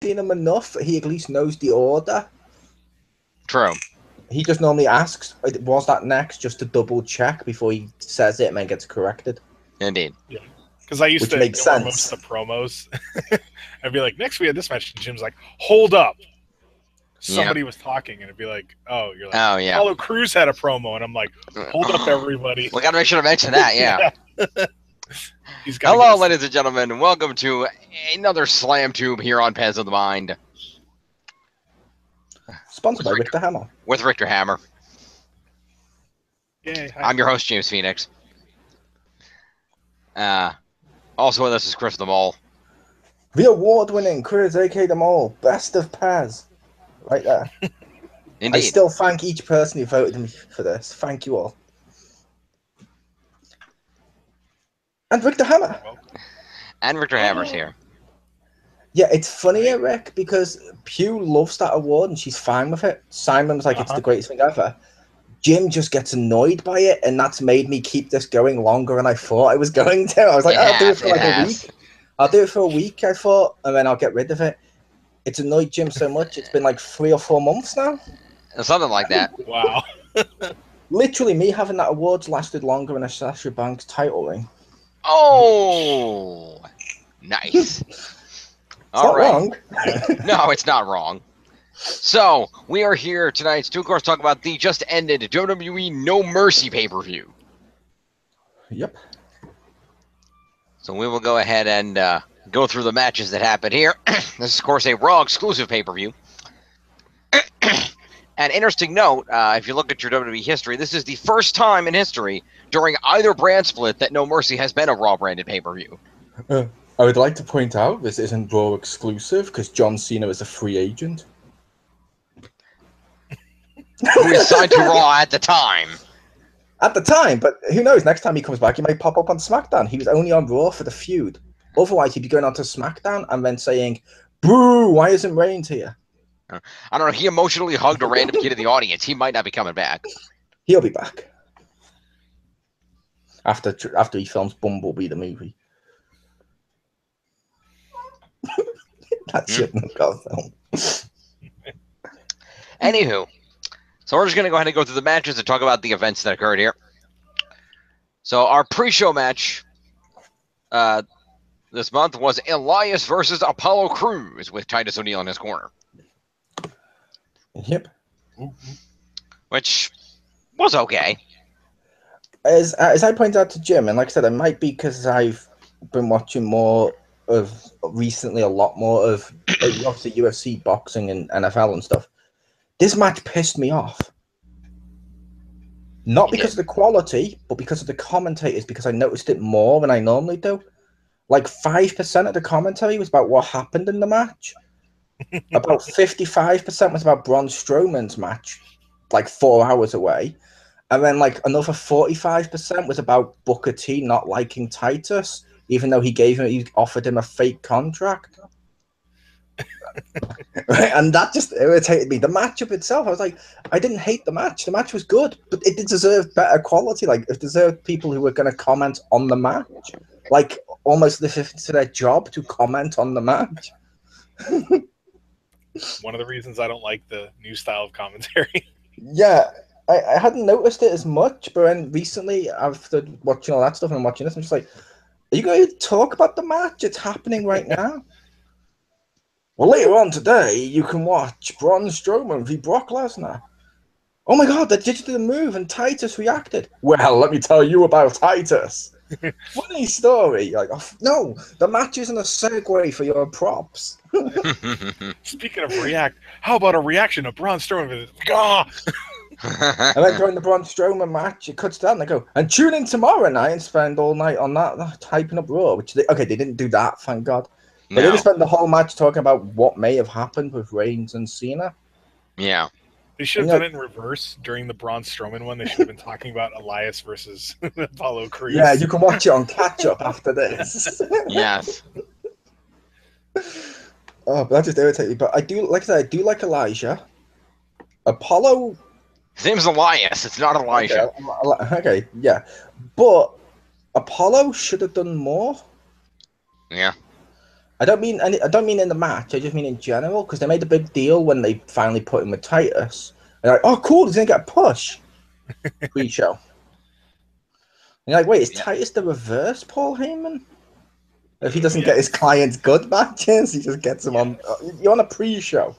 seen him enough, he at least knows the order. True. He just normally asks, was that next, just to double check before he says it and then gets corrected. Indeed. Yeah. Because I used to make ignore most of the promos. I'd be like, next we had this match, and Jim's like, hold up. Somebody was talking, and it'd be like, oh, you're like, oh, yeah. Apollo Crews had a promo, and I'm like, hold up, everybody. We got to make sure to mention that, yeah. Hello, ladies and gentlemen, and welcome to another SlamTube here on Pens of the Mind. Sponsored by Richter Hammer. With Richter Hammer. Yay, hi. I'm your host, James Phoenix. Also with us is Chriz the Mole. The award-winning Chriz, a.k.a. the Mole. Best of Paz. Right there. Indeed. I still thank each person who voted me for this. Thank you all. And Richter Hammer. And Richter Hammer's here. Yeah, it's funny, Rick, because Pew loves that award and she's fine with it. Simon's like, it's the greatest thing ever. Jim just gets annoyed by it, and that's made me keep this going longer than I thought I was going to. I was like, I'll do it for like a week. I'll do it for a week, I thought, and then I'll get rid of it. It's annoyed Jim so much, it's been like 3 or 4 months now. Something like that. Wow. Literally, me having that award's lasted longer than a Sasha Banks title ring. Oh, nice. All right. Wrong. No, it's not wrong. So, we are here tonight to, of course, talk about the just ended WWE No Mercy pay-per-view. Yep. So we will go ahead and go through the matches that happened here. This is, of course, a Raw exclusive pay-per-view. An interesting note, if you look at your WWE history, this is the first time in history during either brand split that No Mercy has been a Raw branded pay-per-view. I would like to point out this isn't Raw exclusive because John Cena is a free agent. Who is signed to Raw at the time. At the time, but who knows? Next time he comes back, he might pop up on SmackDown. He was only on Raw for the feud. Otherwise, he'd be going on to SmackDown and then saying, "Boo! Why isn't Reigns here?" I don't know. He emotionally hugged a random kid in the audience. He might not be coming back. He'll be back after he films Bumblebee the movie. That shouldn't have got filmed. Anywho. So we're just going to go ahead and go through the matches and talk about the events that occurred here. So our pre-show match this month was Elias versus Apollo Crews with Titus O'Neil in his corner. Yep. Which was okay. As I pointed out to Jim, and like I said, it might be because I've been watching more of recently, a lot more of obviously UFC, boxing, and NFL and stuff. This match pissed me off. Not because of the quality, but because of the commentators, because I noticed it more than I normally do. Like 5% of the commentary was about what happened in the match. About 55% was about Braun Strowman's match, like 4 hours away. And then like another 45% was about Booker T not liking Titus, even though he offered him a fake contract. Right, and that just irritated me. The matchup itself, I was like, I didn't hate the match. The match was good, but it did deserve better quality. Like, it deserved people who were going to comment on the match. Like, almost to their job to comment on the match. One of the reasons I don't like the new style of commentary. Yeah, I hadn't noticed it as much, but then recently, after watching all that stuff and I'm watching this, I'm just like, are you going to talk about the match? It's happening right now. Well, later on today, you can watch Braun Strowman v. Brock Lesnar. Oh my god, they did the move and Titus reacted. Well, let me tell you about Titus. Funny story. Like, oh, no, the match isn't a segue for your props. Speaking of react, how about a reaction to Braun Strowman? And then during the Braun Strowman match, it cuts down and they go, and tune in tomorrow night and spend all night on that, typing up Raw, which they didn't do that, thank God. But they just spent the whole match talking about what may have happened with Reigns and Cena. Yeah. They should have done it in reverse during the Braun Strowman one. They should have been talking about Elias versus Apollo Crews. Yeah, you can watch it on catch-up after this. Yes. Oh, but that just irritates me. But I do, like I said, I do like Elijah. Apollo... His name's Elias. It's not Elijah. Okay, yeah. But Apollo should have done more. Yeah. I don't mean in the match. I just mean in general because they made a big deal when they finally put him with Titus. They're like, "Oh, cool, he's gonna get a push." Pre-show. And you're like, "Wait, is Titus the reverse Paul Heyman? If he doesn't get his clients good matches, he just gets them on. You're on a pre-show."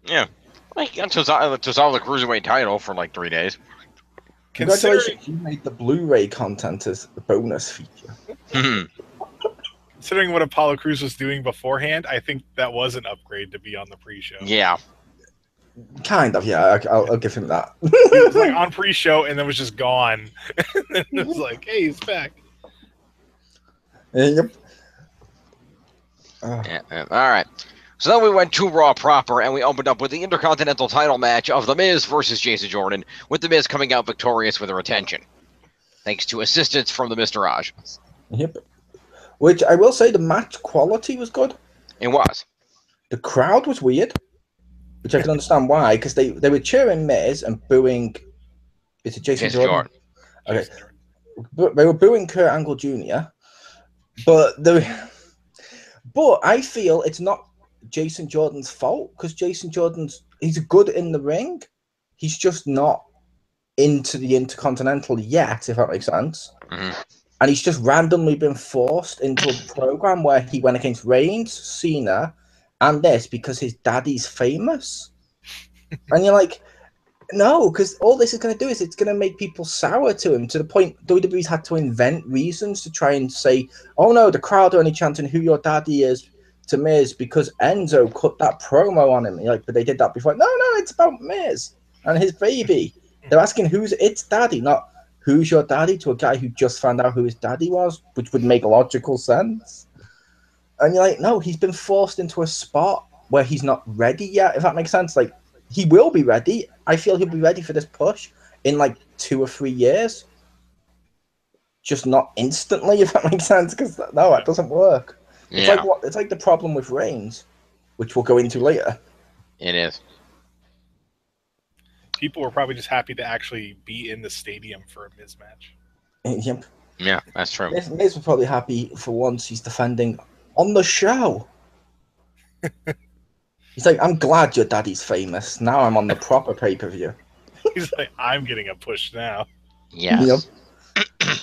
Yeah, like to solve the cruiserweight title for like 3 days. Congratulations, you made the Blu-ray content as a bonus feature. Considering what Apollo Crews was doing beforehand, I think that was an upgrade to be on the pre-show. Yeah. Kind of, yeah. I'll give him that. He was like on pre-show and then was just gone. And then it was like, hey, he's back. Yep. All right. So then we went to Raw proper, and we opened up with the Intercontinental title match of The Miz versus Jason Jordan, with The Miz coming out victorious with a retention, thanks to assistance from the Miztourage. Yep. Which I will say, the match quality was good. It was. The crowd was weird, which I can understand why, because they were cheering Miz and booing. Is it Jason Jordan? Okay. They were booing Kurt Angle Jr., but I feel it's not Jason Jordan's fault because Jason he's good in the ring. He's just not into the Intercontinental yet, if that makes sense. Mm-hmm. And he's just randomly been forced into a program where he went against Reigns, Cena, and this because his daddy's famous. And you're like, no, because all this is going to do is it's going to make people sour to him to the point WWE's had to invent reasons to try and say, oh no, the crowd are only chanting who your daddy is to Miz because Enzo cut that promo on him. You're like, but they did that before. No, it's about Miz and his baby. They're asking who's its daddy, not who's your daddy, to a guy who just found out who his daddy was, which would make logical sense. And you're like, no, he's been forced into a spot where he's not ready yet, if that makes sense. Like, he will be ready. I feel he'll be ready for this push in like 2 or 3 years. Just not instantly, if that makes sense, because no, that doesn't work. Yeah. It's like the problem with Reigns, which we'll go into later. It is. People were probably just happy to actually be in the stadium for a Miz match. Yep. Yeah, that's true. Miz was probably happy for once he's defending on the show. He's like, I'm glad your daddy's famous. Now I'm on the proper pay-per-view. He's like, I'm getting a push now. Yes. Yep.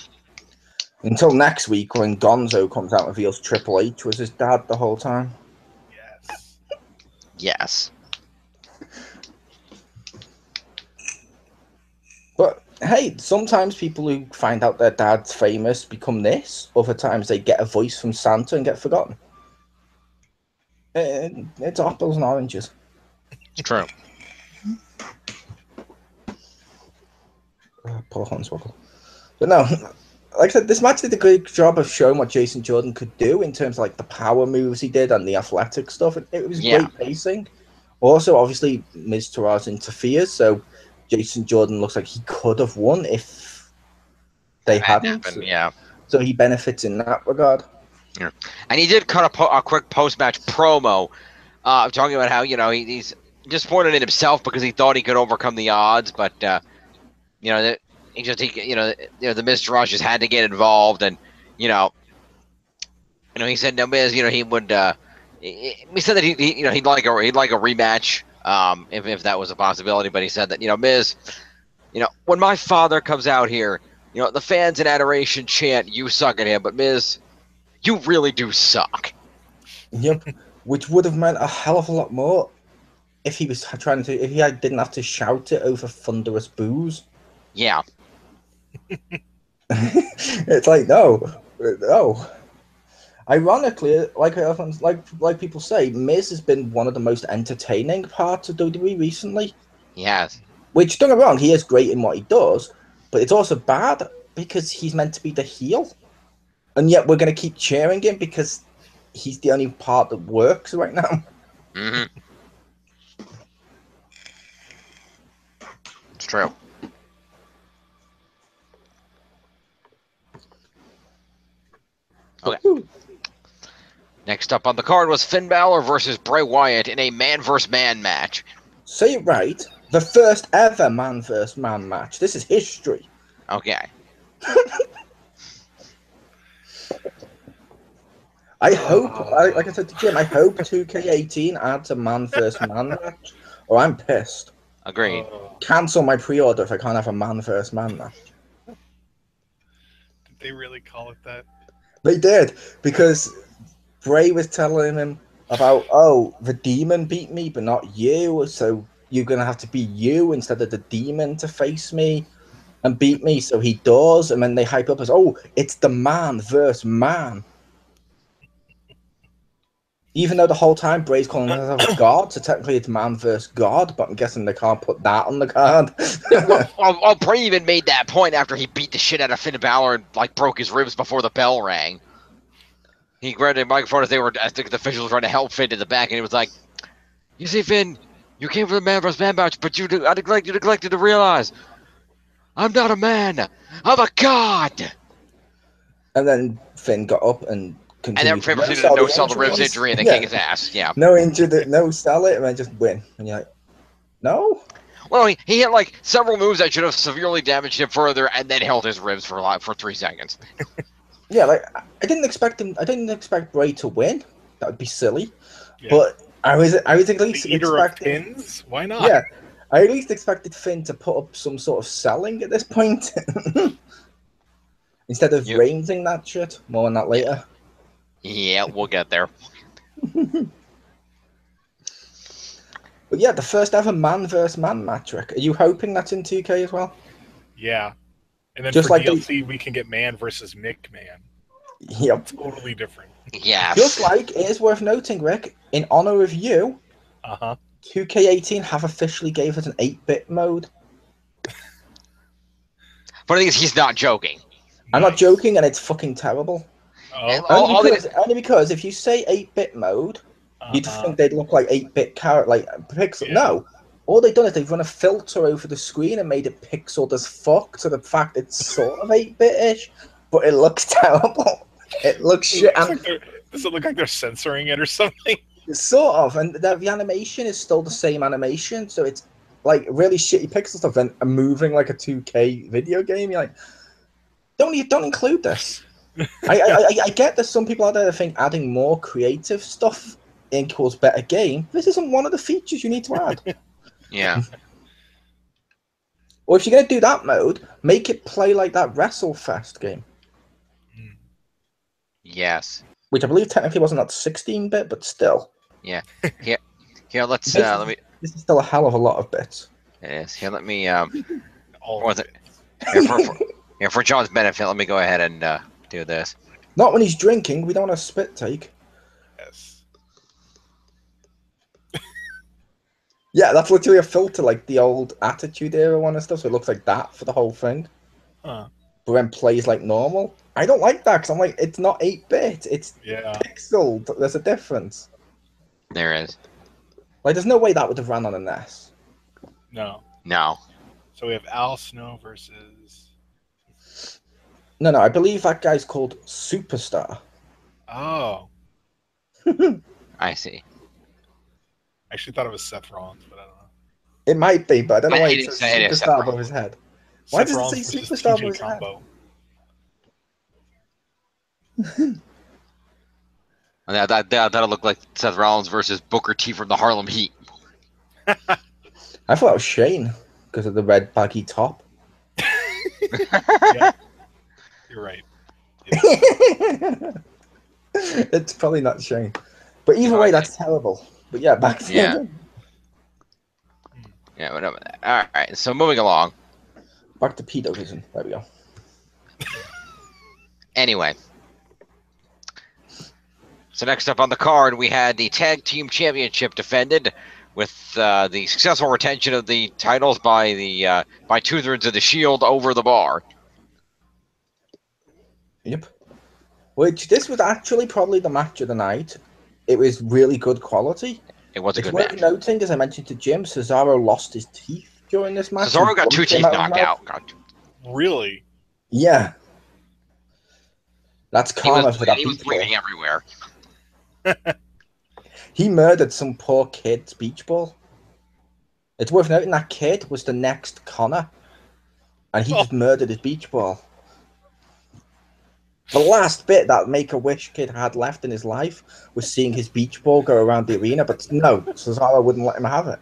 Until next week when Gonzo comes out and reveals Triple H was his dad the whole time. Yes. Yes. But hey, sometimes people who find out their dad's famous become this. Other times they get a voice from Santa and get forgotten. It's apples and oranges. It's true. Poor Hornswoggle. But no, like I said, this match did a good job of showing what Jason Jordan could do in terms of like the power moves he did and the athletic stuff. It was great pacing. Also, obviously, Miztourage interferes, so Jason Jordan looks like he could have won if they hadn't. Yeah. So he benefits in that regard. Yeah. And he did cut a quick post-match promo talking about how, he's disappointed in himself because he thought he could overcome the odds, but, the Miztourage just had to get involved, and, he said, no, Miz, he would, he said that he'd like a rematch, if that was a possibility, but he said that, Miz, when my father comes out here, the fans in adoration chant, you suck at him, but Miz, you really do suck. Yep, which would have meant a hell of a lot more if he was if he didn't have to shout it over thunderous boos. Yeah. It's like no. Ironically, like people say, Miz has been one of the most entertaining parts of WWE recently. Yes. Which, don't get me wrong, he is great in what he does, but it's also bad because he's meant to be the heel. And yet we're going to keep cheering him because he's the only part that works right now. Mm-hmm. It's true. Okay. Ooh. Next up on the card was Finn Balor versus Bray Wyatt in a man versus man match. Say it right. The first ever man versus man match. This is history. Okay. I hope, like I said to Jim, I hope 2K18 adds a man versus man match, or I'm pissed. Agreed. Cancel my pre-order if I can't have a man versus man match. Did they really call it that? They did, because Bray was telling him about, oh, the demon beat me, but not you, so you're going to have to be you instead of the demon to face me and beat me, so he does, and then they hype up as, oh, it's the man versus man. Even though the whole time Bray's calling himself a god, so technically it's man versus god, but I'm guessing they can't put that on the card. Well, Bray even made that point after he beat the shit out of Finn Balor and like broke his ribs before the bell rang. He grabbed the microphone as the officials were trying to help Finn to the back, and he was like, "You see, Finn, you came for the man versus man match, but you neglected to realize I'm not a man, I'm a god." And then Finn got up and continued. And then Finn proceeded to no-sell the ribs injury and then kick his ass. Yeah. No injured it, no sell it, and then just win. And you're like, no? Well, he hit like several moves that should have severely damaged him further, and then held his ribs for 3 seconds. Yeah, like I didn't expect Bray to win. That would be silly. Yeah. But I was at least The eater of pins? Why not? Yeah, I at least expected Finn to put up some sort of selling at this point, instead of raising that shit. More on that later. Yeah, we'll get there. But yeah, the first ever man versus man match, Rick. Are you hoping that's in 2K as well? Yeah. And then Just for like DLC, we can get man versus Mick Man. Yep. Totally different. Yeah. Just like, it is worth noting, Rick, in honor of you, 2K18 have officially gave us an 8-bit mode. But the thing is, he's not joking. I'm not joking, and it's fucking terrible. Only because if you say 8-bit mode, you'd think they'd look like 8-bit pixel. Yeah. No. All they've done is they've run a filter over the screen and made it pixeled as fuck to the fact it's sort of 8-bit-ish, but it looks terrible. It looks shit. Does it look like they're censoring it or something? Sort of, and the animation is still the same animation, so it's like really shitty pixel stuff and moving like a 2K video game. You're like, don't include this. I get there's some people out there that think adding more creative stuff equals better game. This isn't one of the features you need to add. Yeah. Or if you're going to do that mode, make it play like that WrestleFest game. Yes. Which I believe technically wasn't that 16-bit, but still. Yeah. Here, let's let me. This is still a hell of a lot of bits. It is. Here, let me. For John's benefit, let me go ahead and do this. Not when he's drinking. We don't want a spit take. Yes. Yeah, that's literally a filter, like the old Attitude Era one and stuff, so it looks like that for the whole thing. Huh. But then plays like normal. I don't like that, because I'm like, it's not 8-bit, it's pixeled. There's a difference. There is. Like, there's no way that would have ran on an S. No. No. So we have Al Snow versus... No, I believe that guy's called Superstar. Oh. I see. I actually thought it was Seth Rollins, but I don't know. It might be, but I don't know why it says it Superstar above his head. Why does it say Superstar above his head? That'll look like Seth Rollins versus Booker T from the Harlem Heat. I thought it was Shane because of the red baggy top. Yeah. You're right. It's probably not Shane. But either way, that's terrible. But yeah, back to Yeah, whatever. All right, so moving along. Back to pedo vision. There we go. Anyway. So next up on the card, we had the Tag Team Championship defended with the successful retention of the titles by 2/3 of the Shield over the Bar. Yep. Which, this was actually probably the match of the night. It was really good quality. It was a good match. match. It's worth noting, as I mentioned to Jim, Cesaro lost his teeth during this match. Cesaro got 2 teeth knocked out. God. Really? Yeah. That's karma for that. He was bleeding everywhere. He murdered some poor kid's beach ball. It's worth noting that kid was the next Connor. And he just murdered his beach ball. The last bit that Make-A-Wish kid had left in his life was seeing his beach ball go around the arena, but no, Cesaro wouldn't let him have it.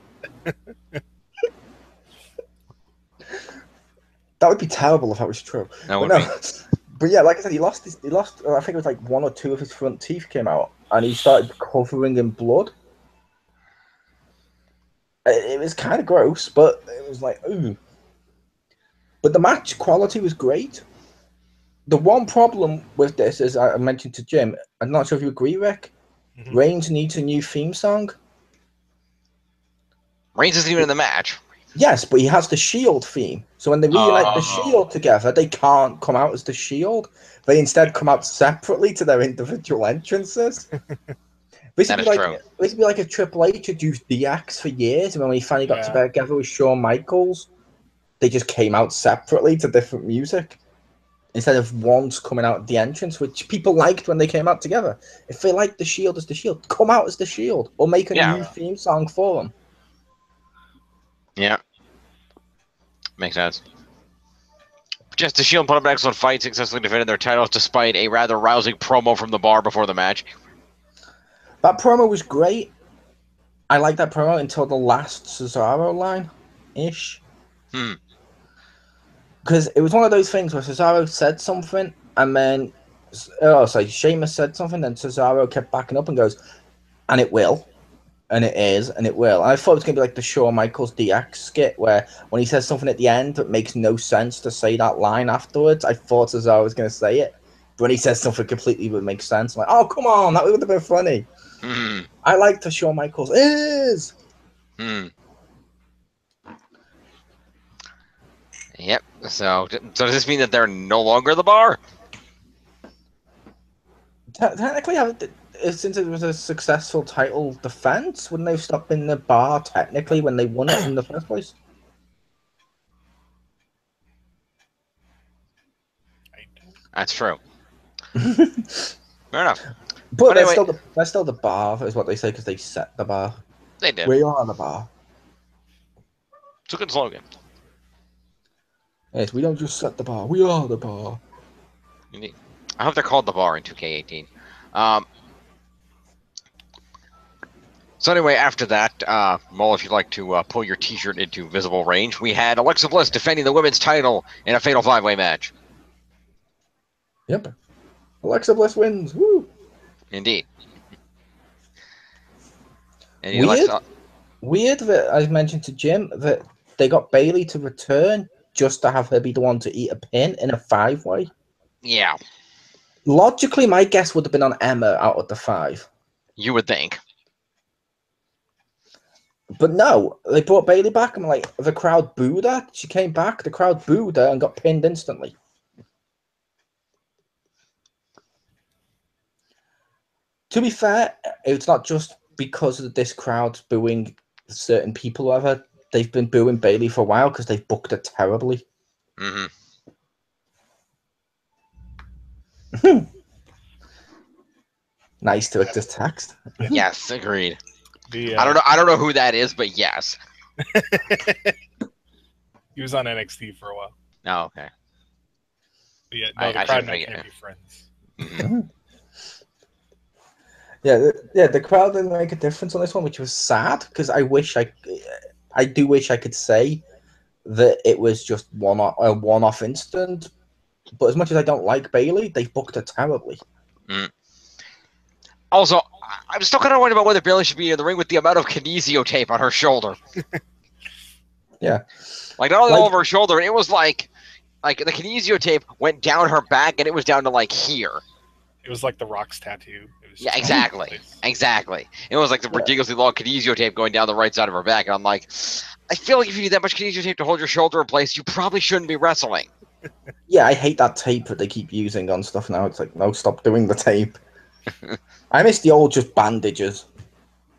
That would be terrible if that was true. But yeah, like I said, he lost. I think it was like 1 or 2 of his front teeth came out, and he started covering in blood. It was kind of gross, but it was like, ooh. But the match quality was great. The one problem with this is, I mentioned to Jim, I'm not sure if you agree, Rick. Mm-hmm. Reigns needs a new theme song. Reigns isn't even in the match. Yes, but he has the Shield theme. So when they reunite the Shield together, they can't come out as the Shield. They instead come out separately to their individual entrances. Basically, like if Triple H had used DX for years, and when he finally got together with Shawn Michaels, they just came out separately to different music instead of once coming out at the entrance, which people liked when they came out together. If they like the Shield as the Shield, come out as the Shield or make a new theme song for them. Yeah, makes sense. Just the Shield put up an excellent fight, successfully defended their titles despite a rather rousing promo from the Bar before the match. That promo was great. I liked that promo until the last Cesaro line-ish. Because it was one of those things where Cesaro said something, and then Sheamus said something, and Cesaro kept backing up and goes, and it will, and it is, and it will. And I thought it was going to be like the Shawn Michaels DX skit, where when he says something at the end that makes no sense to say that line afterwards, I thought Cesaro was going to say it. But when he says something completely would make sense, I'm like, oh, come on, that would have been funny. I like the Shawn Michaels is. Yep. So does this mean that they're no longer the Bar? Technically, since it was a successful title defense, wouldn't they have stopped being the Bar technically when they won it in the first place? That's true. Fair enough. But anyway, they're still the Bar, is what they say, because they set the bar. They did. We are the Bar. It's a good slogan. Yes, we don't just set the bar. We are the Bar. Indeed. I hope they're called the Bar in 2K18. So anyway, after that, Mole, if you'd like to pull your T-shirt into visible range, we had Alexa Bliss defending the women's title in a fatal 5-way match. Yep. Alexa Bliss wins. Woo! Indeed. And Weird that I mentioned to Jim that they got Bayley to return just to have her be the one to eat a pin in a 5-way. Yeah. Logically, my guess would have been on Emma out of the 5. You would think. But no, they brought Bayley back and like the crowd booed her. She came back, the crowd booed her and got pinned instantly. To be fair, it's not just because of this crowd booing certain people or whatever. They've been booing Bayley for a while because they've booked her terribly. Nice to just text. Yes, agreed. I don't know who that is, but yes. He was on NXT for a while. Oh, okay. But yeah, no, the crowd and I can't be friends. Yeah, the crowd didn't make a difference on this one, which was sad because I do wish I could say that it was just a one-off incident. But as much as I don't like Bayley, they've booked her terribly. Also, I'm still kind of worried about whether Bayley should be in the ring with the amount of kinesio tape on her shoulder. Yeah. Like, not only all over her shoulder, it was like the kinesio tape went down her back, and it was down to, like, here. It was like the Rock's tattoo. Yeah, exactly. Exactly. It was like the ridiculously long kinesio tape going down the right side of her back, and I'm like, I feel like if you need that much kinesio tape to hold your shoulder in place, you probably shouldn't be wrestling. Yeah, I hate that tape that they keep using on stuff now. It's like, no, stop doing the tape. I miss the old just bandages.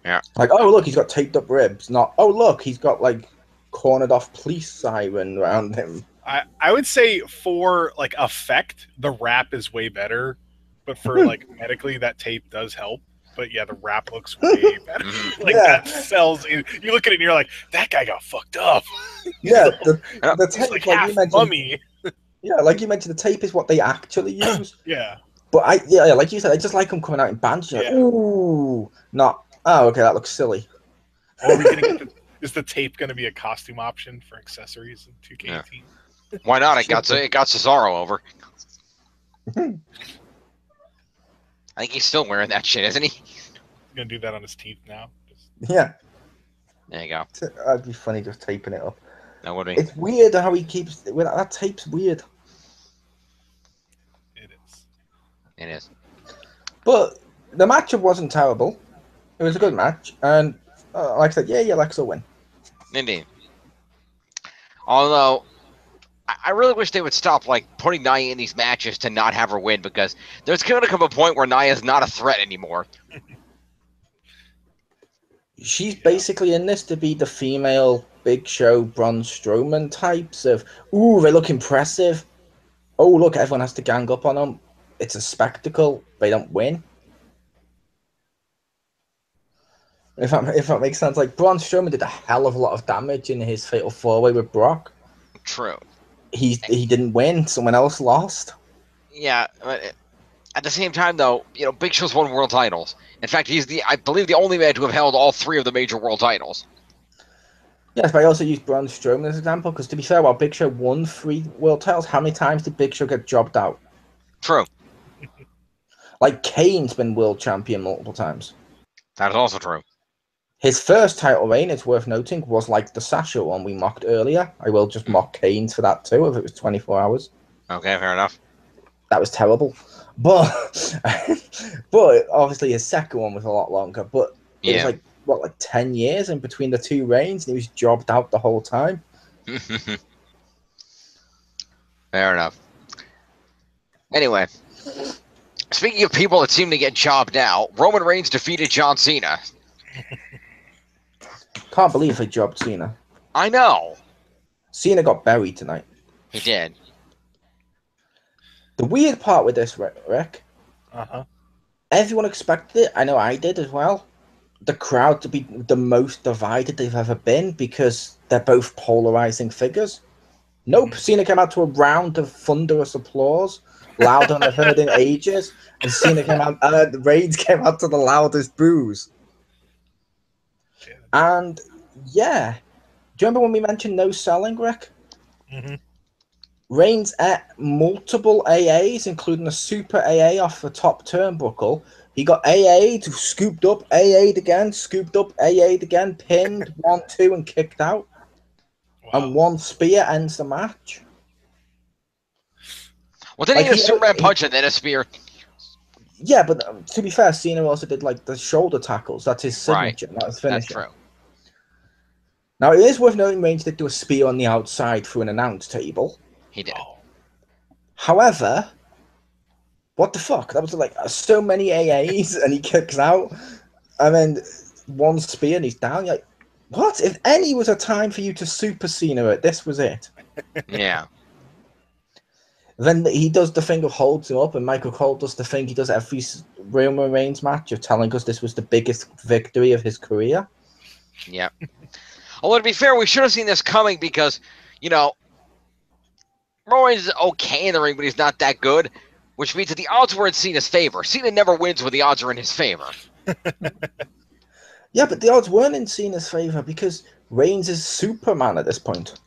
Yeah. Like, oh, look, he's got taped up ribs. Not, oh, look, he's got, like, cornered off police siren around him. I would say for, like, effect, the wrap is way better. But for, like, medically, that tape does help. But, yeah, the wrap looks way better. Like, that sells. You look at it and you're like, that guy got fucked up. Yeah, the tape, like half mummy. Yeah, like you mentioned, the tape is what they actually use. Yeah. But like you said, I just like them coming out in bands. You're like, ooh, not. Oh, okay, that looks silly. Or are we gonna get is the tape going to be a costume option for accessories in 2K18? Yeah. Why not? It got Cesaro over. Hmm. I think he's still wearing that shit, isn't he? He's going to do that on his teeth now. Yeah. There you go. That'd be funny just taping it up. That would be. It's weird how he keeps that tape's weird. It is. It is. But the matchup wasn't terrible. It was a good match, and like I said, yeah, Alexa will win. Indeed. Although, I really wish they would stop like putting Nia in these matches to not have her win, because there's going to come a point where Nia's not a threat anymore. She's basically in this to be the female Big Show, Braun Strowman types of, ooh, they look impressive. Oh, look, everyone has to gang up on them. It's a spectacle. They don't win. If that makes sense, like Braun Strowman did a hell of a lot of damage in his Fatal 4-Way with Brock. True. He didn't win. Someone else lost. Yeah. At the same time, though, Big Show's won world titles. In fact, he's I believe the only man to have held all 3 of the major world titles. Yes, but I also use Braun Strowman as an example, because to be fair, while Big Show won 3 world titles, how many times did Big Show get jobbed out? True. Like, Kane's been world champion multiple times. That is also true. His first title reign, it's worth noting, was like the Sasha one we mocked earlier. I will just mock Kane's for that too, if it was 24 hours. Okay, fair enough. That was terrible. But but obviously his second one was a lot longer. But it was like 10 years in between the 2 reigns, and he was jobbed out the whole time. Fair enough. Anyway, speaking of people that seem to get jobbed out, Roman Reigns defeated John Cena. Can't believe they jobbed Cena. I know. Cena got buried tonight. He did. The weird part with this, Rick, everyone expected it. I know I did as well. The crowd to be the most divided they've ever been, because they're both polarizing figures. Nope, Cena came out to a round of thunderous applause, louder than I've heard in ages, and Cena came out, Reigns came out to the loudest boos. And yeah, do you remember when we mentioned no selling, Rick? Reigns ate multiple AAs, including a super AA off the top turnbuckle. He got AA'd, scooped up, AA'd again, scooped up, AA'd again, pinned, 1-2, and kicked out. Wow. And 1 spear ends the match. Well, didn't he get a Superman punch and then a spear? Yeah, but to be fair, Cena also did like the shoulder tackles. That's his signature. Right. That was finisher. That's true. Now, it is worth noting Reigns did do a spear on the outside through an announce table. He did. However, what the fuck? That was like so many AAs, and he kicks out, and then 1 spear and he's down. You're like, what? If any was a time for you to Super Cena it, this was it. Yeah. Then he does the thing of holds him up, and Michael Cole does the thing he does every Roman Reigns match of telling us this was the biggest victory of his career. Yeah. Although, to be fair, we should have seen this coming, because, Roman is okay in the ring, but he's not that good, which means that the odds were in Cena's favor. Cena never wins when the odds are in his favor. Yeah, but the odds weren't in Cena's favor, because Reigns is Superman at this point.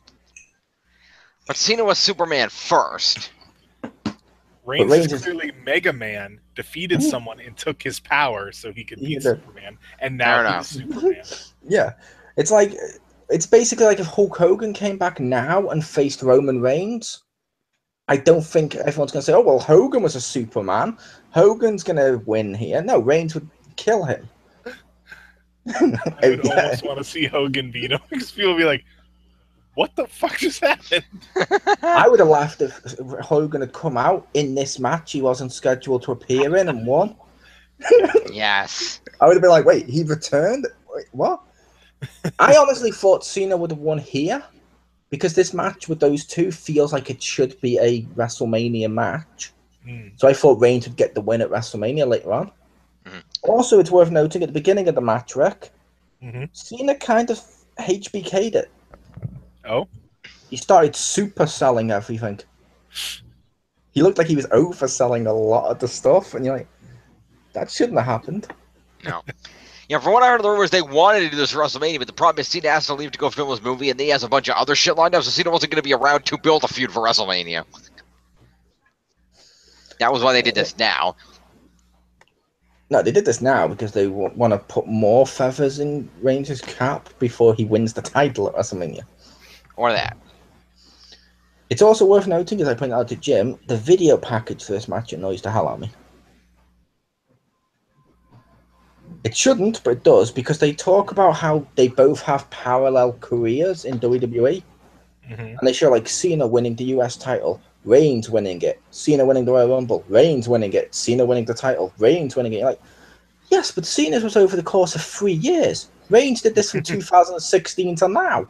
But Cena was Superman first. Reigns is clearly Mega Man, defeated someone and took his power so he could beat Superman, and now he's Superman. Yeah, it's basically like if Hulk Hogan came back now and faced Roman Reigns. I don't think everyone's going to say, oh, well, Hogan was a Superman. Hogan's going to win here. No, Reigns would kill him. I would almost want to see Hogan beat him, because people would be like, what the fuck just happened? I would have laughed if Hogan had come out in this match he wasn't scheduled to appear in and won. Yes. I would have been like, wait, he returned? Wait, what? I honestly thought Cena would have won here, because this match with those two feels like it should be a WrestleMania match. So I thought Reigns would get the win at WrestleMania later on. Also, it's worth noting at the beginning of the match, Rick, Cena kind of HBK'd it. Oh? He started super selling everything. He looked like he was overselling a lot of the stuff, and you're like, that shouldn't have happened. No. Yeah, from what I heard of the rumors, they wanted to do this for WrestleMania, but the problem is Cena has to leave to go film his movie, and he has a bunch of other shit lined up, so Cena wasn't going to be around to build a feud for WrestleMania. That was why they did this now. No, they did this now because they want to put more feathers in Reigns' cap before he wins the title at WrestleMania. Or that. It's also worth noting, as I pointed out to Jim, the video package for this match annoys the hell out of me. It shouldn't, but it does, because they talk about how they both have parallel careers in WWE. And they show, like, Cena winning the US title, Reigns winning it, Cena winning the Royal Rumble, Reigns winning it, Cena winning the title, Reigns winning it. You're like, yes, but Cena's was over the course of 3 years. Reigns did this from 2016 to now.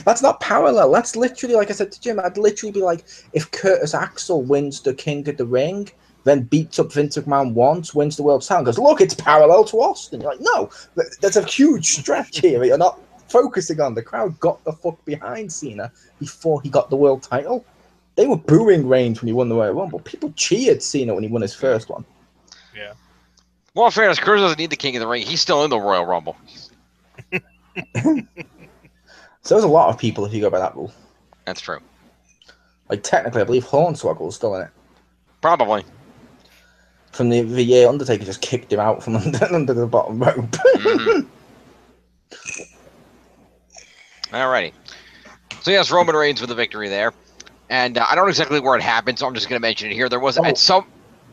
That's not parallel. That's literally, like I said to Jim, I'd literally be like, if Curtis Axel wins the King of the Ring, then beats up Vince McMahon once, wins the world title, and goes, look, it's parallel to Austin. You're like, no, there's a huge stretch here. You're not focusing on. The crowd got the fuck behind Cena before he got the world title. They were booing Reigns when he won the Royal Rumble. People cheered Cena when he won his first one. Yeah. Well, in fairness, Chris doesn't need the King of the Ring. He's still in the Royal Rumble. So there's a lot of people if you go by that rule. That's true. Like, technically, I believe Hornswoggle's still in it. Probably. From the year Undertaker just kicked him out from under the bottom rope. Alrighty. So yes, Roman Reigns with the victory there. And I don't know exactly where it happened, so I'm just going to mention it here. There was at some...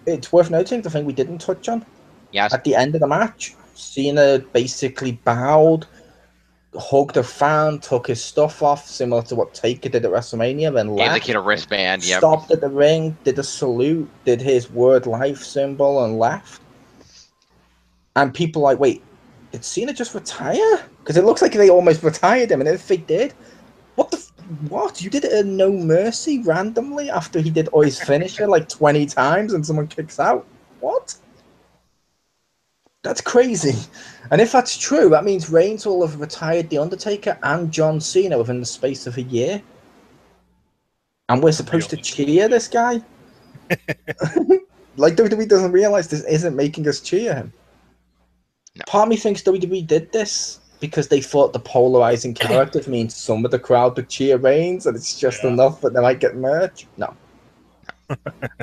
It's worth noting, the thing we didn't touch on. Yes. At the end of the match, Cena basically bowed, hugged a fan, took his stuff off, similar to what Taker did at WrestleMania, then left. Gave the kid a wristband, yep. Stopped at the ring, did a salute, did his word life symbol, and left. And people like, wait, did Cena just retire? Because it looks like they almost retired him, and if they did, what? You did it at No Mercy randomly after he did his finisher like 20 times and someone kicks out? What? That's crazy. And if that's true, that means Reigns will have retired The Undertaker and John Cena within the space of a year. And we're supposed to cheer this guy? Like, WWE doesn't realize this isn't making us cheer him. No. Part of me thinks WWE did this because they thought the polarizing characters means some of the crowd would cheer Reigns and it's just enough that they might get merch. No.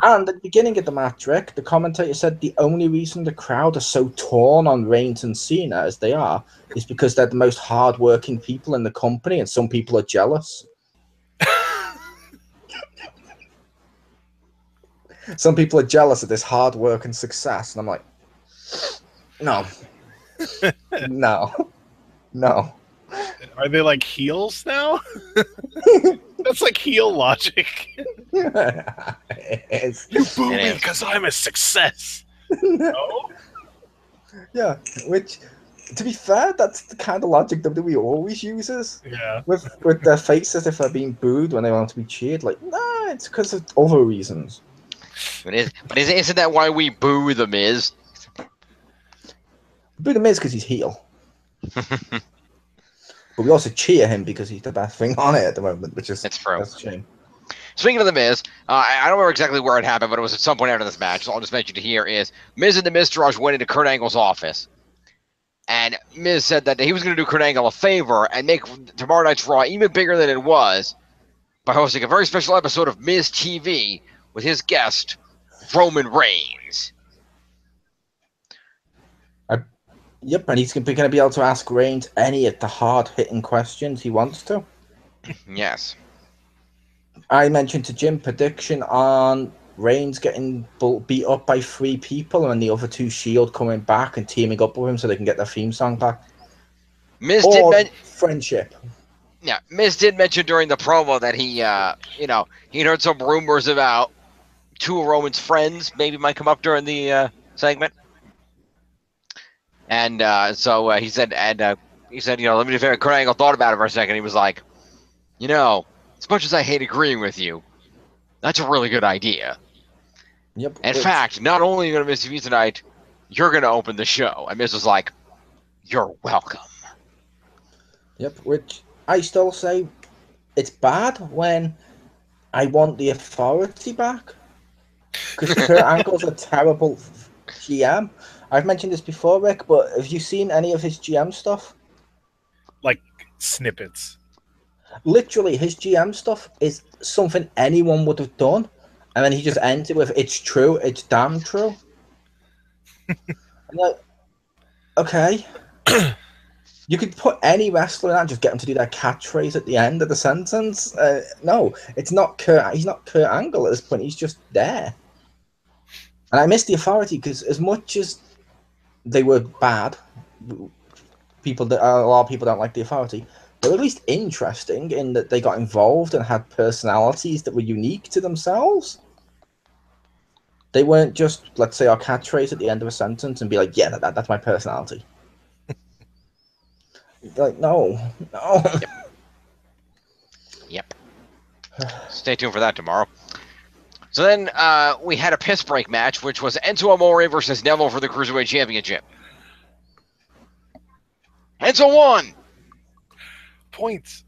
And at the beginning of the match, Rick, the commentator said the only reason the crowd are so torn on Reigns and Cena as they are is because they're the most hard-working people in the company and some people are jealous. Some people are jealous of this hard work and success. And I'm like, no. No. Are they like heels now? That's like heel logic. You boo me because I'm a success. No? Yeah, which, to be fair, that's the kind of logic WWE always uses. Yeah. With their faces if they're being booed when they want to be cheered. Like, nah, it's because of other reasons. But isn't that why we boo The Miz? Boo The Miz because he's heel. But we also cheer him because he's the best thing on it at the moment, which is that's true. That's a shame. Speaking of The Miz, I don't remember exactly where it happened, but it was at some point after this match. So I'll just mention it here is Miz and the Miztourage went into Kurt Angle's office. And Miz said that he was going to do Kurt Angle a favor and make tomorrow night's Raw even bigger than it was by hosting a very special episode of Miz TV with his guest, Roman Reigns. Yep, and he's going to be able to ask Reigns any of the hard-hitting questions he wants to. Yes. I mentioned to Jim prediction on Reigns getting beat up by 3 people and the other 2 Shield coming back and teaming up with him so they can get their theme song back. Miz did friendship. Yeah, Miz did mention during the promo that he, he'd heard some rumors about 2 of Roman's friends maybe might come up during the segment. And so he said, let me be fair, Kurt Angle thought about it for a second. He was like, as much as I hate agreeing with you, that's a really good idea. Yep. In fact, not only are you going to miss TV tonight, you're going to open the show. And Miz was like, you're welcome. Yep, which I still say it's bad when I want the Authority back. Because Kurt Angle's a terrible GM. I've mentioned this before, Rick, but have you seen any of his GM stuff? Like snippets. Literally, his GM stuff is something anyone would have done. And then he just ends it with, it's true, it's damn true. I'm like, okay. You could put any wrestler in that and just get him to do their catchphrase at the end of the sentence. No, it's not Kurt. He's not Kurt Angle at this point. He's just there. And I miss the Authority because as much as they were bad, a lot of people don't like the Authority. They were at least interesting in that they got involved and had personalities that were unique to themselves. They weren't just, let's say, our catchphrase at the end of a sentence and be like, yeah, that's my personality. Like, no. Yep. Stay tuned for that tomorrow. So then we had a piss break match, which was Enzo Amore versus Neville for the Cruiserweight Championship. Enzo won! Points.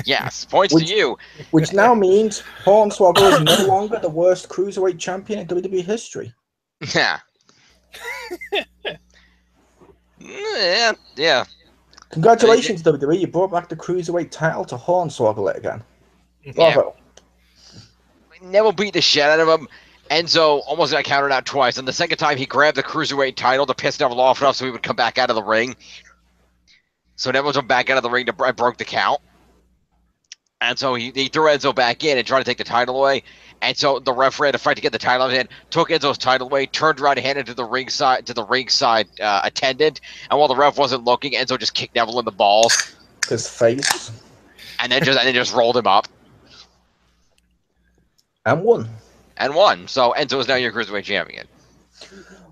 Yes, points to you. Which now means Hornswoggle is no longer the worst Cruiserweight champion in WWE history. Yeah. Yeah. Congratulations, WWE. You brought back the Cruiserweight title to Hornswoggle it again. Bravo. Yeah. Neville beat the shit out of him. Enzo almost got counted out twice. And the second time, he grabbed the Cruiserweight title to piss Neville off enough so he would come back out of the ring. So Neville jumped back out of the ring and broke the count. And so he threw Enzo back in and tried to take the title away. And so the referee had to fight to get the title in, took Enzo's title away, turned around and handed it to the ringside attendant. And while the ref wasn't looking, Enzo just kicked Neville in the balls. His face. And then just rolled him up. And won. So Enzo is now your Cruiserweight champion.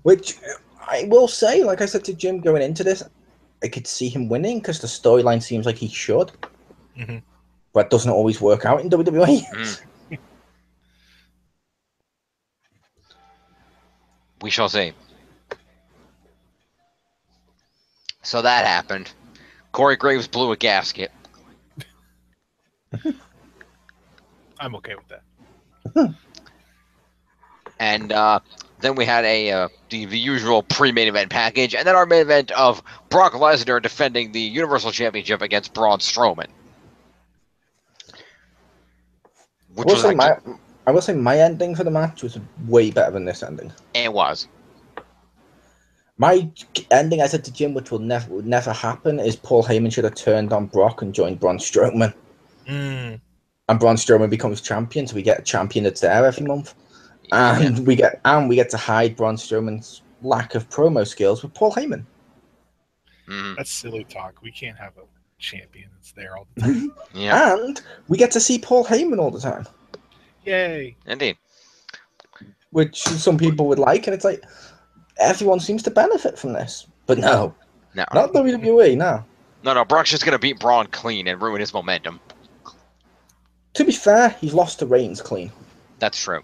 Which I will say, like I said to Jim going into this, I could see him winning because the storyline seems like he should. Mm-hmm. But it doesn't always work out in WWE. We shall see. So that happened. Corey Graves blew a gasket. I'm okay with that. And then we had the usual pre-main event package, and then our main event of Brock Lesnar defending the Universal Championship against Braun Strowman. I will say my ending for the match was way better than this ending. It was. My ending, I said to Jim, which would never happen, is Paul Heyman should have turned on Brock and joined Braun Strowman. And Braun Strowman becomes champion, so we get a champion that's there every month. And we get to hide Braun Strowman's lack of promo skills with Paul Heyman. That's silly talk. We can't have a champion that's there all the time. And we get to see Paul Heyman all the time. Yay. Indeed. Which some people would like, and it's like, everyone seems to benefit from this. But no. Not WWE, no. No, Brock's just going to beat Braun clean and ruin his momentum. To be fair, he's lost to Reigns clean. That's true.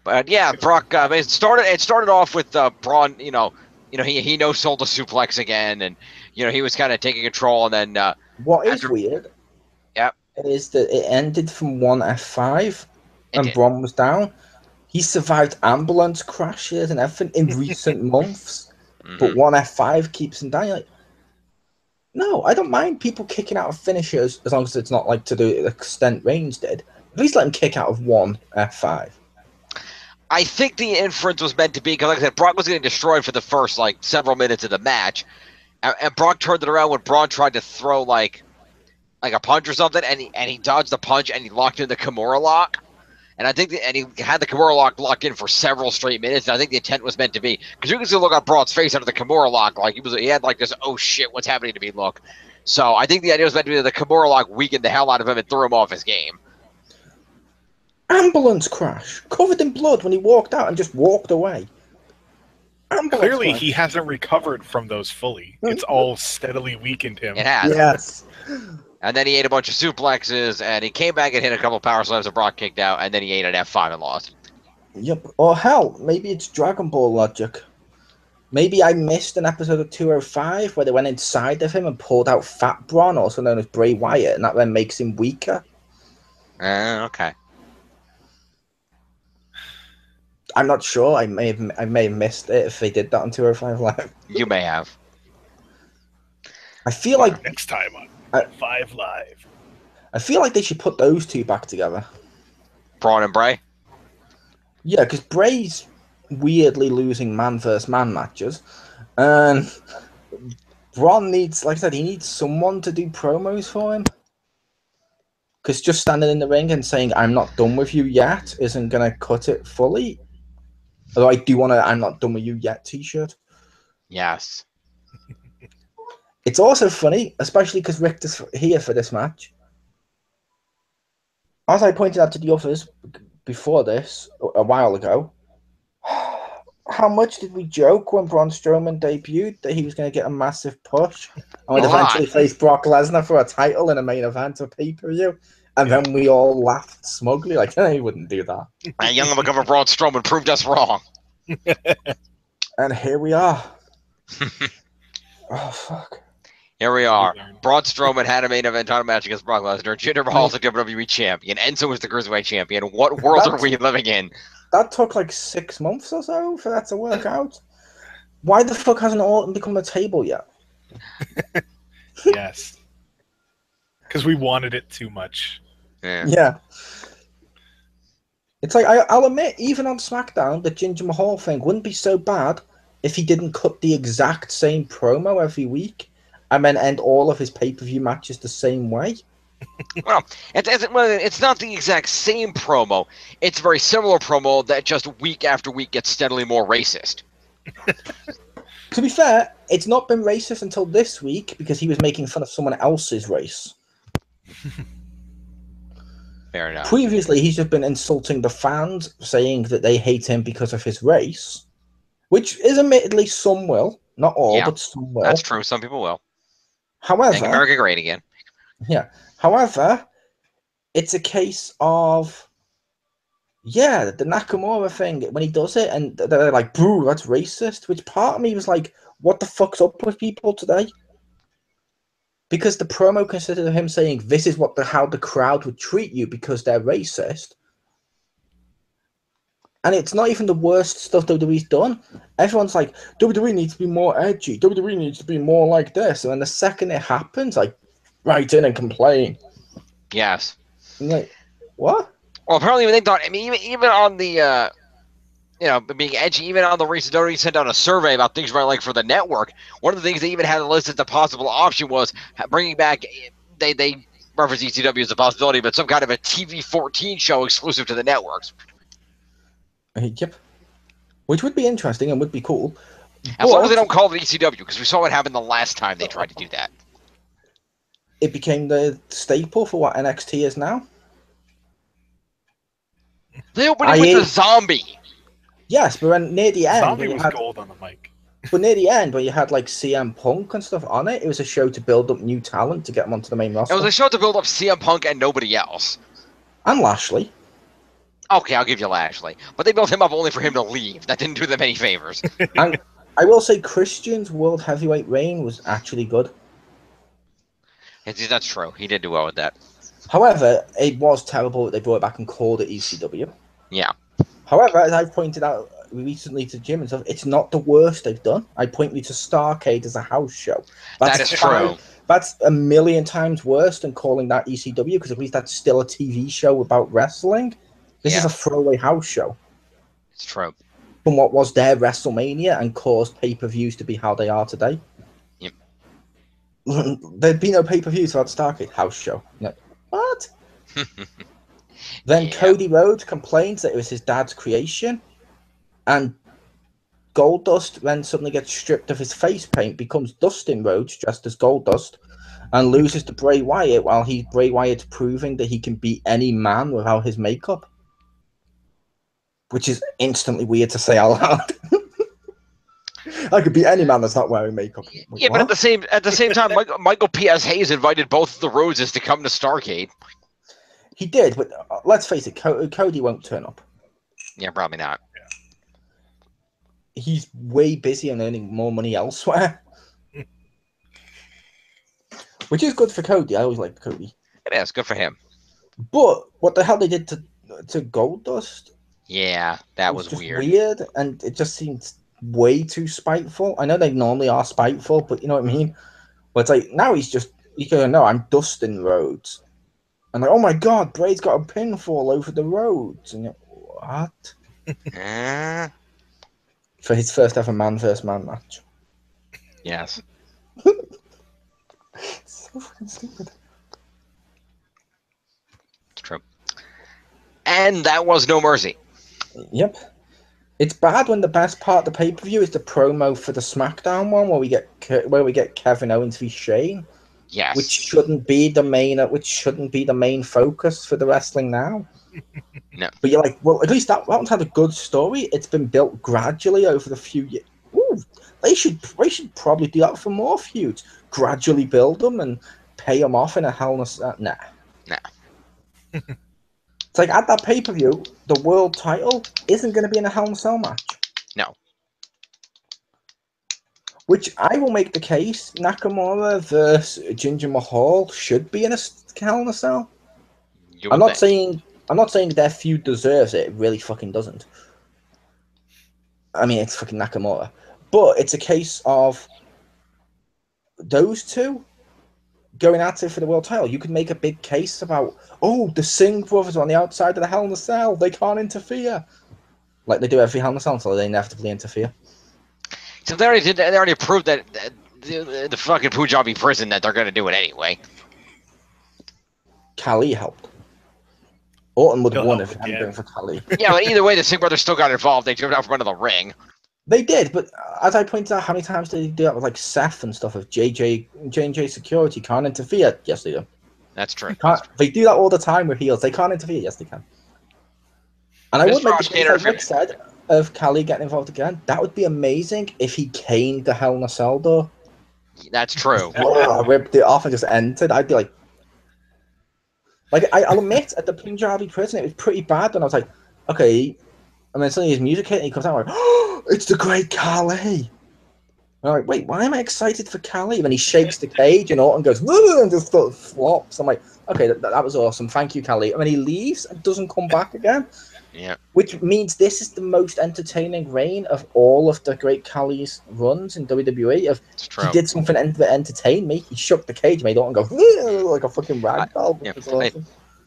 But yeah, Brock. It started off with Braun. He no-sold the suplex again, and he was kind of taking control. And then what is weird, is that it ended from one F5, and Braun was down. He survived ambulance crashes and everything in recent months, but one F5 keeps him down. You're like, no, I don't mind people kicking out of finishers as long as it's not like to the extent Reigns did. At least let him kick out of one F5. I think the inference was meant to be, because like I said, Brock was getting destroyed for the first several minutes of the match, and Brock turned it around when Braun tried to throw like a punch or something, and he dodged the punch and he locked in the Kimura lock, and I think and he had the Kimura lock locked in for several straight minutes. And I think the intent was meant to be, because you can see the look on Braun's face under the Kimura lock, like he had like this oh shit what's happening to me look. So I think the idea was meant to be that the Kimura lock weakened the hell out of him and threw him off his game. Ambulance crash, covered in blood when he walked out and just walked away. Clearly, he hasn't recovered from those fully. It's all steadily weakened him. It has. Yes. And then he ate a bunch of suplexes, and he came back and hit a couple power slams and Brock kicked out, and then he ate an F5 and lost. Yep. Or hell, maybe it's Dragon Ball logic. Maybe I missed an episode of 205 where they went inside of him and pulled out Fat Bron, also known as Bray Wyatt, and that then makes him weaker. Okay. I'm not sure. I may have missed it if they did that on 205 Live. You may have. I feel like next time on 5 Live. I feel like they should put those two back together. Braun and Bray? Yeah, because Bray's weirdly losing man versus man matches. And Braun needs, like I said, he needs someone to do promos for him. Because just standing in the ring and saying, I'm not done with you yet, isn't going to cut it fully. Although I do want a I'm not done with you yet t-shirt. Yes. It's also funny, especially because Richter's here for this match. As I pointed out to the others before this, a while ago, how much did we joke when Braun Strowman debuted that he was going to get a massive push and would eventually face Brock Lesnar for a title in a main event of pay-per-view? And then we all laughed smugly, like, he wouldn't do that. And young undercover Braun Strowman proved us wrong. And here we are. Oh, fuck. Here we are. Braun Strowman had a main event title match against Brock Lesnar. Jinder Mahal's the WWE champion. Enzo was the Cruiserweight champion. What world are we living in? That took like 6 months or so for that to work out. Why the fuck hasn't Orton become a table yet? Yes. Because we wanted it too much. Yeah. It's like, I'll admit, even on SmackDown, the Jinder Mahal thing wouldn't be so bad if he didn't cut the exact same promo every week and then end all of his pay-per-view matches the same way. Well, it's not the exact same promo. It's a very similar promo that just week after week gets steadily more racist. To be fair, it's not been racist until this week because he was making fun of someone else's race. Fair enough. Previously, he's just been insulting the fans, saying that they hate him because of his race, which is admittedly some will. Not all, but some will. That's true. Some people will. However, Make America great again. Yeah. However, it's a case of, the Nakamura thing, when he does it, and they're like, boo, that's racist, which part of me was like, what the fuck's up with people today? Because the promo consisted of him saying, this is how the crowd would treat you because they're racist. And it's not even the worst stuff WWE's done. Everyone's like, WWE needs to be more edgy. WWE needs to be more like this. And then the second it happens, like, write in and complain. Yes. I'm like, what? Well, apparently they thought, I mean, even on the, being edgy, even on the recent WWE sent out a survey about things right like for the network. One of the things they even had listed as a possible option was bringing back, they reference ECW as a possibility, but some kind of a TV-14 show exclusive to the networks. Yep. Which would be interesting and would be cool. As long as they don't call it ECW, because we saw what happened the last time they tried to do that. It became the staple for what NXT is now. They opened it with a zombie. Yes, but when near the end, Zombie was gold on the mic. But near the end, where you had like CM Punk and stuff on it, it was a show to build up new talent to get them onto the main roster. It was a show to build up CM Punk and nobody else. And Lashley. Okay, I'll give you Lashley. But they built him up only for him to leave. That didn't do them any favors. And I will say Christian's World Heavyweight reign was actually good. That's true. He did do well with that. However, it was terrible that they brought it back and called it ECW. Yeah. However, as I've pointed out recently to Jim and stuff, it's not the worst they've done. I point you to Starrcade as a house show. That is true. That's a million times worse than calling that ECW, because at least that's still a TV show about wrestling. This is a throwaway house show. It's true. From what was their WrestleMania and caused pay-per-views to be how they are today. Yep. There'd be no pay-per-views without Starrcade house show. Like, what? Then Cody Rhodes complains that it was his dad's creation, and Goldust then suddenly gets stripped of his face paint, becomes Dustin Rhodes dressed as Goldust, and loses to Bray Wyatt while Bray Wyatt's proving that he can beat any man without his makeup. Which is instantly weird to say out loud. I could beat any man that's not wearing makeup. Like, but at the same time, Michael P.S. Hayes invited both of the Rhodeses to come to Starrcade. He did, but let's face it, Cody won't turn up. Yeah, probably not. he's way busy and earning more money elsewhere. Which is good for Cody. I always liked Cody. It is good for him. But what the hell they did to Goldust? Yeah, that was just weird. And it just seemed way too spiteful. I know they normally are spiteful, but you know what I mean? But it's like, now he's going, no, I'm Dustin Rhodes. And like, oh my god, Brade's got a pinfall over the Rhodes. And you're like, what? For his first ever man versus man match. Yes. It's so fucking stupid. It's true. And that was No Mercy. Yep. It's bad when the best part of the pay-per-view is the promo for the SmackDown one where we get Kevin Owens v Shane. Yes. Which shouldn't be the main focus for the wrestling now. No. But you're like, well, at least that one's had a good story. It's been built gradually over the few years. Ooh, they should probably do that for more feuds. Gradually build them and pay them off in a Hell in a Cell. Nah. It's like at that pay-per-view, the world title isn't going to be in a Hell in a Cell match. No. Which I will make the case Nakamura versus Jinder Mahal should be in a Hell in a Cell. I'm not saying their feud deserves it. It really fucking doesn't. I mean, it's fucking Nakamura. But it's a case of those two going at it for the world title. You could make a big case about, the Singh brothers are on the outside of the Hell in a Cell. They can't interfere. Like they do every Hell in a Cell, so they inevitably interfere. So they already proved that the fucking Punjabi prison that they're going to do it anyway. Khali helped. Orton would have won if it hadn't been for Khali. Yeah, but either way, the Singh brothers still got involved. They jumped out from under the ring. They did, but as I pointed out, how many times did they do that with like Seth and stuff? If J&J Security can't interfere, yes they do. That's true. They do that all the time with heels. They can't interfere, yes they can. And I would make the case, like Rick said, of Khali getting involved again. That would be amazing if he caned the Hell in a Cell door. That's true. Ripped it off and just entered. I'd be like, I'll admit, at the Punjabi prison, it was pretty bad. And I was like, okay. And then suddenly his music hit, and he comes out like, oh, it's the great Khali. And I'm like, wait, why am I excited for Khali? And then he shakes the cage, and Orton goes, and just sort of flops. I'm like, okay, that was awesome. Thank you, Khali. And then he leaves and doesn't come back again. Yeah. Which means this is the most entertaining reign of all of the great Khali's runs in WWE. He did something that entertained me. He shook the cage, made Orton go like a fucking ragdoll. Awesome.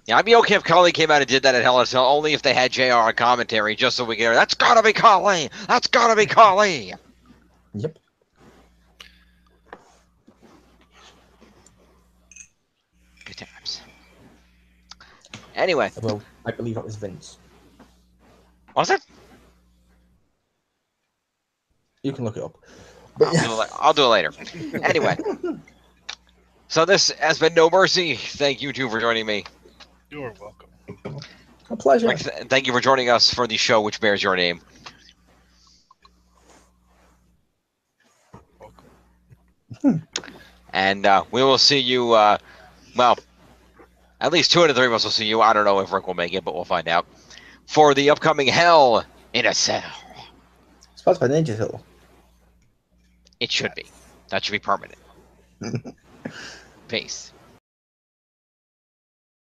I'd be okay if Khali came out and did that at Hell in a Cell, only if they had JR on commentary, just so we get that's gotta be Khali! That's gotta be Khali! Yep. Good times. Anyway. Well, I believe that was Vince. Was it? You can look it up. I'll do it later. Anyway. So this has been No Mercy. Thank you two for joining me. You're welcome. A pleasure. Thank you for joining us for the show which bears your name. Welcome. And we will see you, well, at least 2 out of 3 of us will see you. I don't know if Rick will make it, but we'll find out. For the upcoming Hell in a Cell. Sponsored by Ninja Hill. It should be. That should be permanent. Peace.